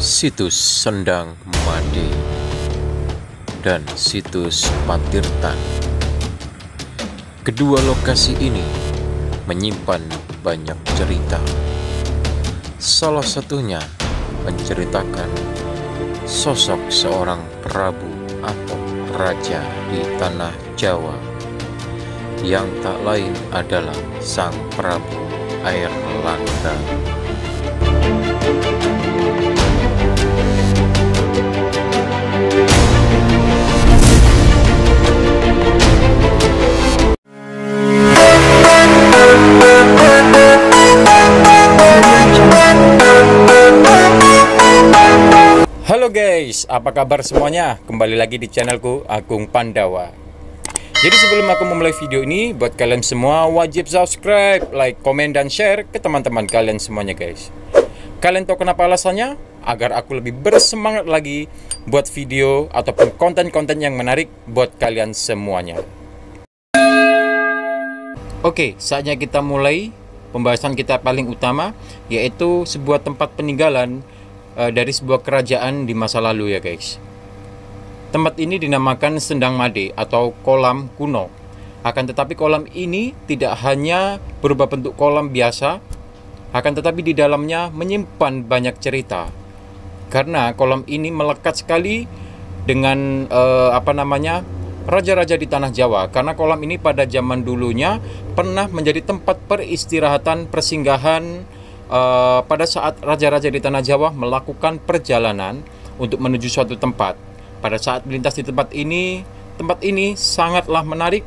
Situs Sendang Made dan situs Patirtan. Kedua lokasi ini menyimpan banyak cerita. Salah satunya menceritakan sosok seorang prabu atau raja di tanah Jawa yang tak lain adalah Sang Prabu Airlangga. Halo guys, apa kabar semuanya? Kembali lagi di channelku Agung Pandawa. Jadi sebelum aku memulai video ini, buat kalian semua wajib subscribe, like, komen, dan share ke teman-teman kalian semuanya guys. Kalian tahu kenapa alasannya? Agar aku lebih bersemangat lagi buat video ataupun konten-konten yang menarik buat kalian semuanya. Oke, saatnya kita mulai pembahasan kita paling utama, yaitu sebuah tempat peninggalan dari sebuah kerajaan di masa lalu ya guys. Tempat ini dinamakan Sendang Made atau kolam kuno. Akan tetapi kolam ini tidak hanya berupa bentuk kolam biasa, akan tetapi di dalamnya menyimpan banyak cerita. Karena kolam ini melekat sekali dengan raja-raja di tanah Jawa. Karena kolam ini pada zaman dulunya pernah menjadi tempat peristirahatan, persinggahan pada saat raja-raja di tanah Jawa melakukan perjalanan untuk menuju suatu tempat. Pada saat melintas di tempat ini sangatlah menarik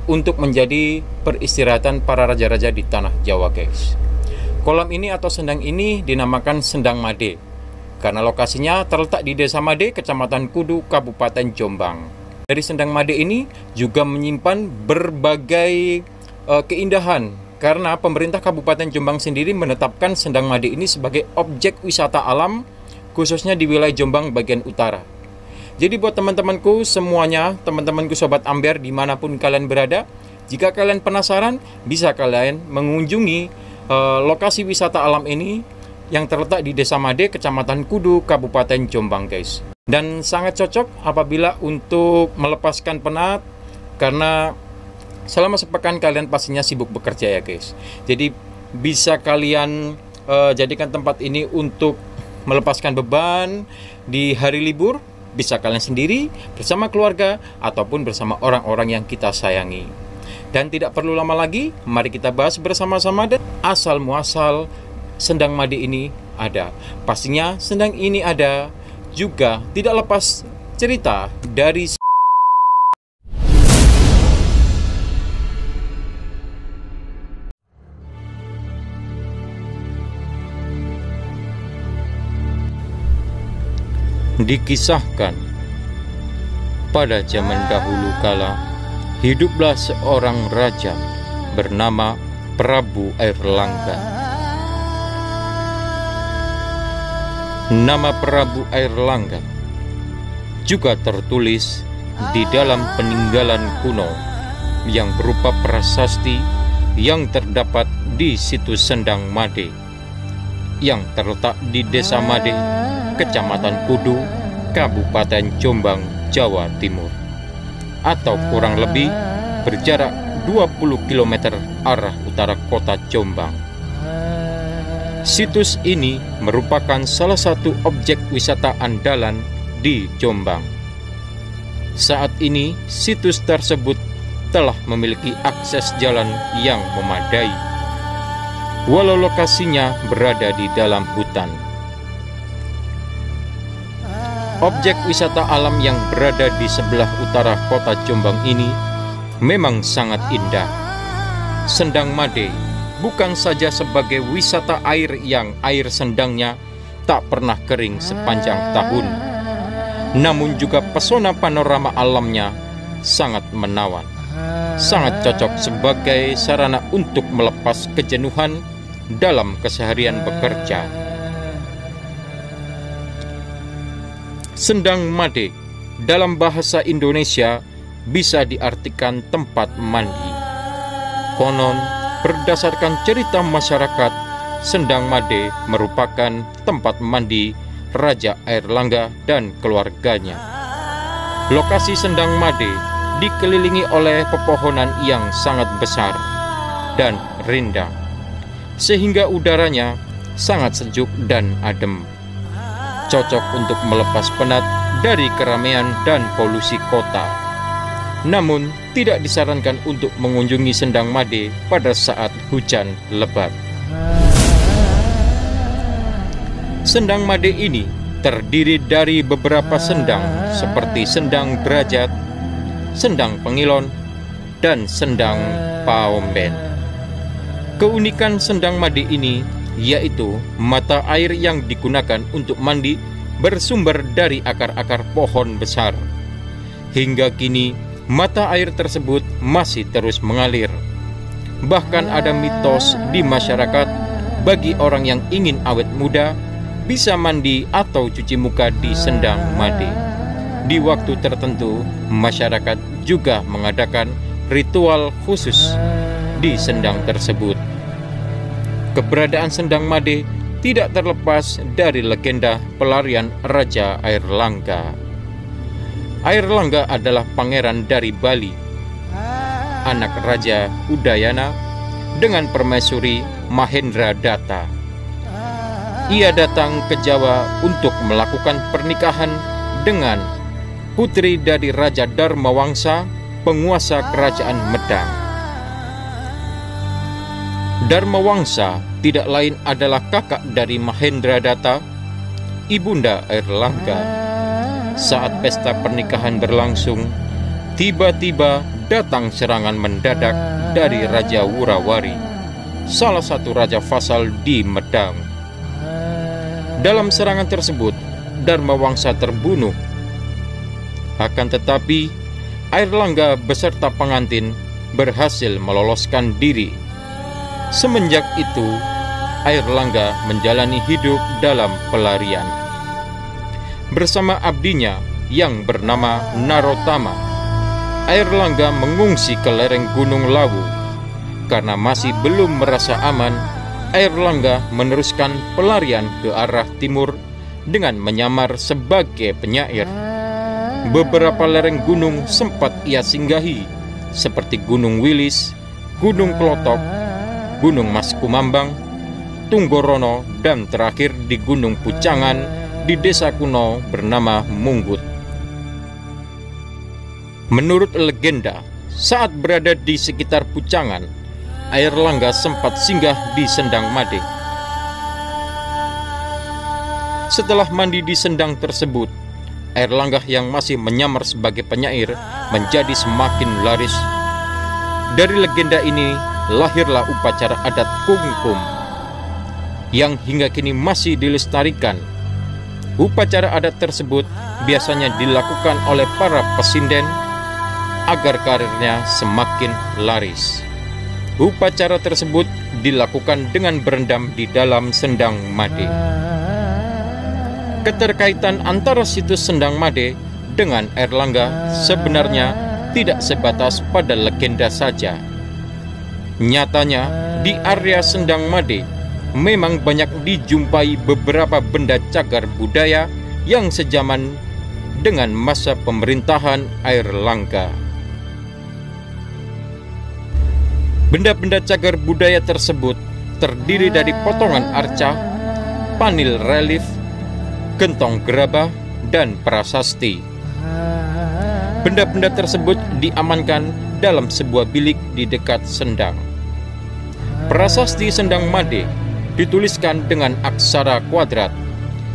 untuk menjadi peristirahatan para raja-raja di tanah Jawa guys. Kolam ini atau sendang ini dinamakan Sendang Made karena lokasinya terletak di Desa Made, Kecamatan Kudu, Kabupaten Jombang. Dari Sendang Made ini juga menyimpan berbagai keindahan karena pemerintah Kabupaten Jombang sendiri menetapkan Sendang Made ini sebagai objek wisata alam khususnya di wilayah Jombang bagian utara. Jadi buat teman-temanku semuanya, teman-temanku Sobat Amber dimanapun kalian berada, jika kalian penasaran bisa kalian mengunjungi lokasi wisata alam ini yang terletak di Desa Made, Kecamatan Kudu, Kabupaten Jombang guys. Dan sangat cocok apabila untuk melepaskan penat karena selama sepekan kalian pastinya sibuk bekerja ya guys. Jadi bisa kalian jadikan tempat ini untuk melepaskan beban di hari libur. Bisa kalian sendiri, bersama keluarga, ataupun bersama orang-orang yang kita sayangi. Dan tidak perlu lama lagi, mari kita bahas bersama-sama dan asal muasal Sendang Made ini ada. Pastinya sendang ini ada juga tidak lepas cerita dari Dikisahkan, pada zaman dahulu kala, hiduplah seorang raja bernama Prabu Airlangga. Nama Prabu Airlangga juga tertulis di dalam peninggalan kuno yang berupa prasasti yang terdapat di situs Sendang Made yang terletak di Desa Made, Kecamatan Kudu, Kabupaten Jombang, Jawa Timur, atau kurang lebih berjarak 20 km arah utara kota Jombang. Situs ini merupakan salah satu objek wisata andalan di Jombang. Saat ini situs tersebut telah memiliki akses jalan yang memadai, walau lokasinya berada di dalam hutan. Objek wisata alam yang berada di sebelah utara kota Jombang ini memang sangat indah. Sendang Made bukan saja sebagai wisata air yang air sendangnya tak pernah kering sepanjang tahun, namun juga pesona panorama alamnya sangat menawan. Sangat cocok sebagai sarana untuk melepas kejenuhan dalam keseharian bekerja. Sendang Made dalam bahasa Indonesia bisa diartikan tempat mandi. Konon, berdasarkan cerita masyarakat, Sendang Made merupakan tempat mandi Raja Airlangga dan keluarganya. Lokasi Sendang Made dikelilingi oleh pepohonan yang sangat besar dan rindang, sehingga udaranya sangat sejuk dan adem, cocok untuk melepas penat dari keramaian dan polusi kota. Namun, tidak disarankan untuk mengunjungi Sendang Made pada saat hujan lebat. Sendang Made ini terdiri dari beberapa sendang seperti Sendang Derajat, Sendang Pengilon, dan Sendang Paomben. Keunikan Sendang Made ini yaitu mata air yang digunakan untuk mandi bersumber dari akar-akar pohon besar. Hingga kini mata air tersebut masih terus mengalir. Bahkan ada mitos di masyarakat bagi orang yang ingin awet muda bisa mandi atau cuci muka di Sendang Made. Di waktu tertentu, masyarakat juga mengadakan ritual khusus di sendang tersebut. Keberadaan Sendang Made tidak terlepas dari legenda pelarian Raja Airlangga. Airlangga adalah pangeran dari Bali, anak Raja Udayana dengan permaisuri Mahendra Datta. Ia datang ke Jawa untuk melakukan pernikahan dengan putri dari Raja Dharmawangsa, penguasa kerajaan Medang. Dharmawangsa tidak lain adalah kakak dari Mahendra Datta, ibunda Airlangga. Saat pesta pernikahan berlangsung, tiba-tiba datang serangan mendadak dari Raja Wurawari, salah satu raja vasal di Medang. Dalam serangan tersebut, Dharmawangsa terbunuh. Akan tetapi, Airlangga beserta pengantin berhasil meloloskan diri. Semenjak itu, Airlangga menjalani hidup dalam pelarian. Bersama abdinya yang bernama Narotama, Airlangga mengungsi ke lereng Gunung Lawu. Karena masih belum merasa aman, Airlangga meneruskan pelarian ke arah timur dengan menyamar sebagai penyair. Beberapa lereng gunung sempat ia singgahi, seperti Gunung Wilis, Gunung Klotok, Gunung Mas Kumambang, Tunggorono, dan terakhir di Gunung Pucangan di desa kuno bernama Munggut. Menurut legenda, saat berada di sekitar Pucangan, Airlangga sempat singgah di Sendang Made. Setelah mandi di sendang tersebut, Airlangga yang masih menyamar sebagai penyair menjadi semakin laris. Dari legenda ini lahirlah upacara adat Kungkum yang hingga kini masih dilestarikan. Upacara adat tersebut biasanya dilakukan oleh para pesinden agar karirnya semakin laris. Upacara tersebut dilakukan dengan berendam di dalam Sendang Made. Keterkaitan antara situs Sendang Made dengan Airlangga sebenarnya tidak sebatas pada legenda saja. Nyatanya, di area Sendang Made memang banyak dijumpai beberapa benda cagar budaya yang sejaman dengan masa pemerintahan Airlangga. Benda-benda cagar budaya tersebut terdiri dari potongan arca, panil relief, gentong gerabah, dan prasasti. Benda-benda tersebut diamankan dalam sebuah bilik di dekat sendang. Prasasti Sendang Made dituliskan dengan aksara kuadrat,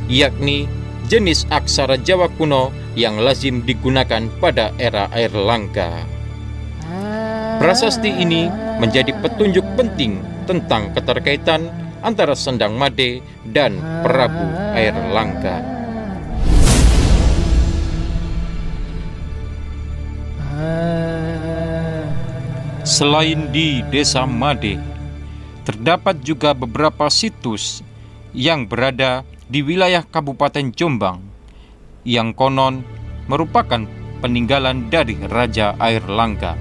yakni jenis aksara Jawa kuno yang lazim digunakan pada era Airlangga. Prasasti ini menjadi petunjuk penting tentang keterkaitan antara Sendang Made dan Prabu Airlangga. Selain di Desa Made, terdapat juga beberapa situs yang berada di wilayah Kabupaten Jombang yang konon merupakan peninggalan dari Raja Airlangga.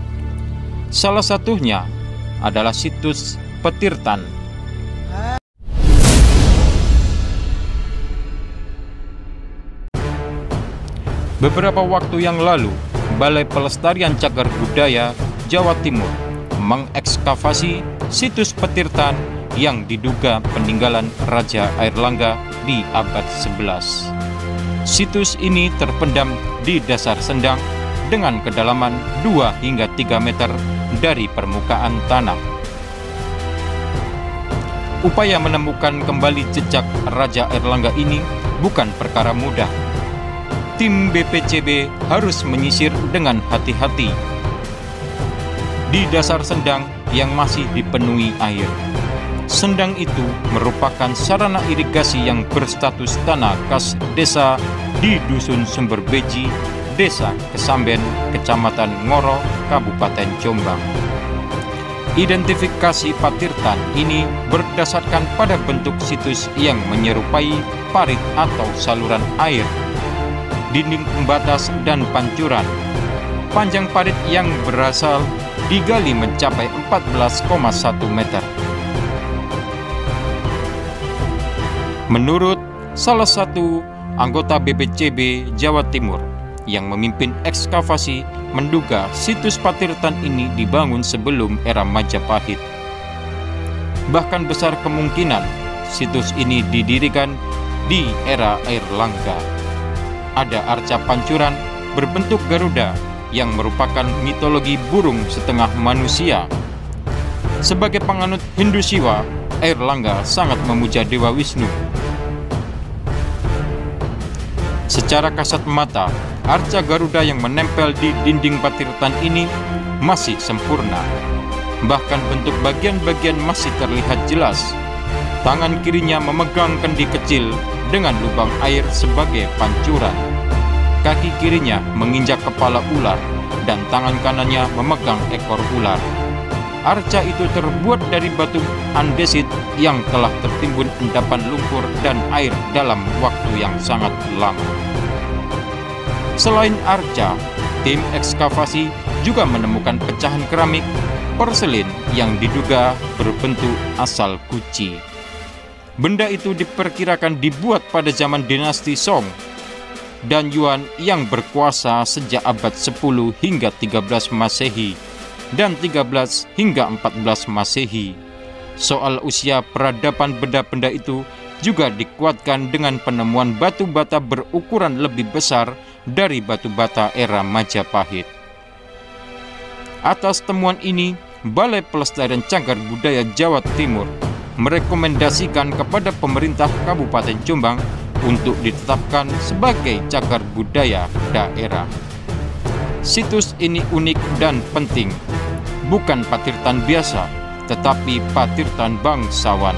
Salah satunya adalah situs Petirtan. Beberapa waktu yang lalu, Balai Pelestarian Cagar Budaya Jawa Timur mengekskavasi situs Petirtan yang diduga peninggalan Raja Airlangga di abad 11. Situs ini terpendam di dasar sendang dengan kedalaman 2 hingga 3 meter dari permukaan tanah. Upaya menemukan kembali jejak Raja Airlangga ini bukan perkara mudah. Tim BPCB harus menyisir dengan hati-hati di dasar sendang yang masih dipenuhi air. Sendang itu merupakan sarana irigasi yang berstatus tanah kas desa di Dusun Sumber Beji, Desa Kesamben, Kecamatan Ngoro, Kabupaten Jombang. Identifikasi Patirtan ini berdasarkan pada bentuk situs yang menyerupai parit atau saluran air, dinding pembatas dan pancuran. Panjang parit yang berasal digali mencapai 14,1 meter. Menurut salah satu anggota BPCB Jawa Timur yang memimpin ekskavasi, menduga situs Patirtan ini dibangun sebelum era Majapahit. Bahkan besar kemungkinan situs ini didirikan di era Airlangga. Ada arca pancuran berbentuk Garuda yang merupakan mitologi burung setengah manusia. Sebagai penganut Hindu Siwa, Airlangga sangat memuja Dewa Wisnu. Secara kasat mata, arca Garuda yang menempel di dinding Patirtan ini masih sempurna. Bahkan bentuk bagian-bagian masih terlihat jelas. Tangan kirinya memegang kendi kecil dengan lubang air sebagai pancuran. Kaki kirinya menginjak kepala ular dan tangan kanannya memegang ekor ular. Arca itu terbuat dari batu andesit yang telah tertimbun endapan lumpur dan air dalam waktu yang sangat lama. Selain arca, tim ekskavasi juga menemukan pecahan keramik porselin yang diduga berbentuk asal Guci. Benda itu diperkirakan dibuat pada zaman dinasti Song dan Yuan yang berkuasa sejak abad 10 hingga 13 Masehi dan 13 hingga 14 Masehi. Soal usia peradaban benda-benda itu juga dikuatkan dengan penemuan batu bata berukuran lebih besar dari batu bata era Majapahit. Atas temuan ini, Balai Pelestarian Cagar Budaya Jawa Timur merekomendasikan kepada pemerintah Kabupaten Jombang untuk ditetapkan sebagai cagar budaya daerah. Situs ini unik dan penting, bukan Patirtan biasa, tetapi Patirtan bangsawan.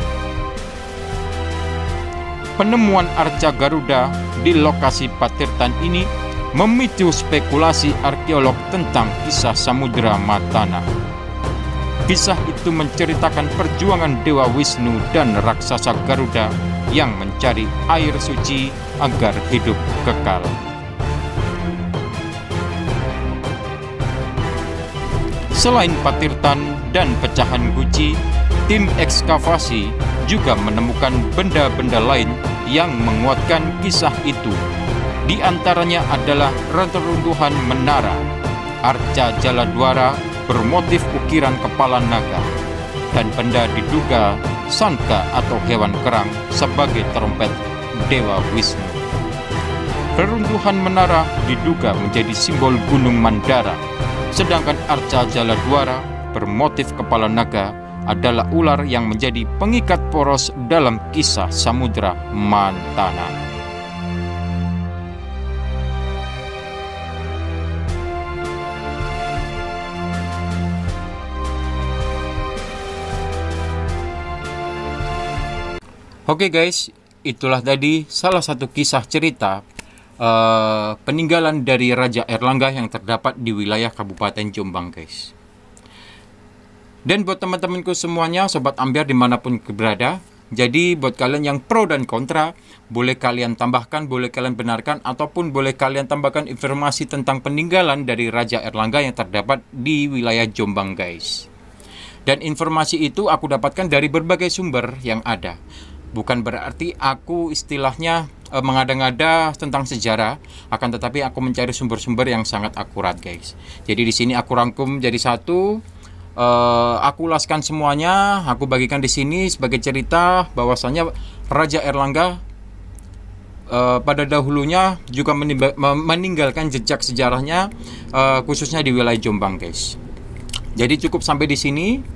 Penemuan arca Garuda di lokasi Patirtan ini memicu spekulasi arkeolog tentang kisah Samudra Matana. Kisah itu menceritakan perjuangan Dewa Wisnu dan raksasa Garuda yang mencari air suci agar hidup kekal. Selain Patirtan dan pecahan Guci, tim ekskavasi juga menemukan benda-benda lain yang menguatkan kisah itu. Di antaranya adalah reruntuhan menara, arca Jaladwara bermotif ukiran kepala naga, dan benda diduga sangka atau hewan kerang sebagai trompet Dewa Wisnu. Reruntuhan menara diduga menjadi simbol Gunung Mandara, sedangkan arca Jaladwara bermotif kepala naga adalah ular yang menjadi pengikat poros dalam kisah Samudra Matana. Oke guys, itulah tadi salah satu kisah cerita peninggalan dari Raja Airlangga yang terdapat di wilayah Kabupaten Jombang guys. Dan buat teman-temanku semuanya, Sobat Ambyar dimanapun berada, jadi buat kalian yang pro dan kontra, boleh kalian tambahkan, boleh kalian benarkan, ataupun boleh kalian tambahkan informasi tentang peninggalan dari Raja Airlangga yang terdapat di wilayah Jombang guys. Dan informasi itu aku dapatkan dari berbagai sumber yang ada. Bukan berarti aku istilahnya mengada-ngada tentang sejarah, akan tetapi aku mencari sumber-sumber yang sangat akurat, guys. Jadi di sini aku rangkum jadi satu, aku ulaskan semuanya, aku bagikan di sini sebagai cerita bahwasanya Raja Erlangga pada dahulunya juga meninggalkan jejak sejarahnya, khususnya di wilayah Jombang, guys. Jadi cukup sampai di sini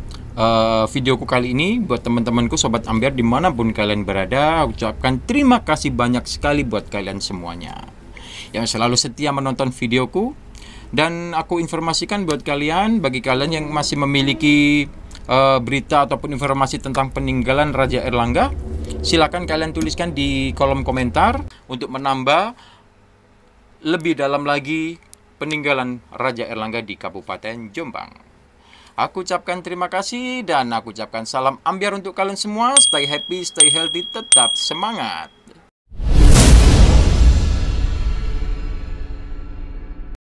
videoku kali ini. Buat teman-temanku Sobat Ambiar dimanapun kalian berada, ucapkan terima kasih banyak sekali buat kalian semuanya yang selalu setia menonton videoku. Dan aku informasikan buat kalian, bagi kalian yang masih memiliki berita ataupun informasi tentang peninggalan Raja Erlangga, silakan kalian tuliskan di kolom komentar untuk menambah lebih dalam lagi peninggalan Raja Erlangga di Kabupaten Jombang. Aku ucapkan terima kasih dan aku ucapkan salam ambiar untuk kalian semua. Stay happy, stay healthy, tetap semangat.